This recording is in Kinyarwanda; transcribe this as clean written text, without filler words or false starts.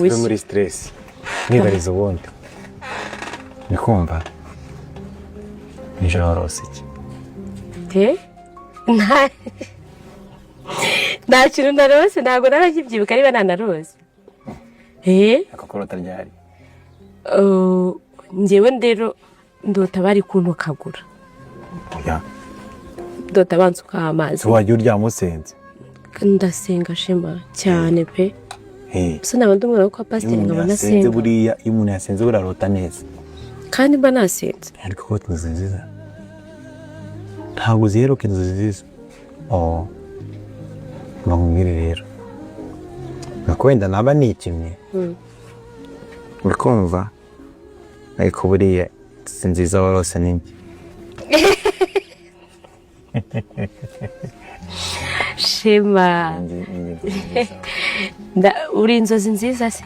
uri muri stress nibariza ubundi nikumva nijoro warose iki nta kintu narose ntabwo narakibyibuka niba nanarose akakorota ryari njyewe ndero ndota bari kuntokagura ya ndota bansuka amazi wajya uryama usenze ndasenga shema cyane pe bisa nabandi umwana wo kwa pasiteri nkaba nasenga buriya iyo umuntu yasenze burarota neza kandi mba nasenze ariko ko inzu nziza ntabwo ziheruka inzu nziza mbamubwire rero nuko wenda naba nikimye urikumva ariko buriya si nziza warose n'ingi shema uri inzozi nziza se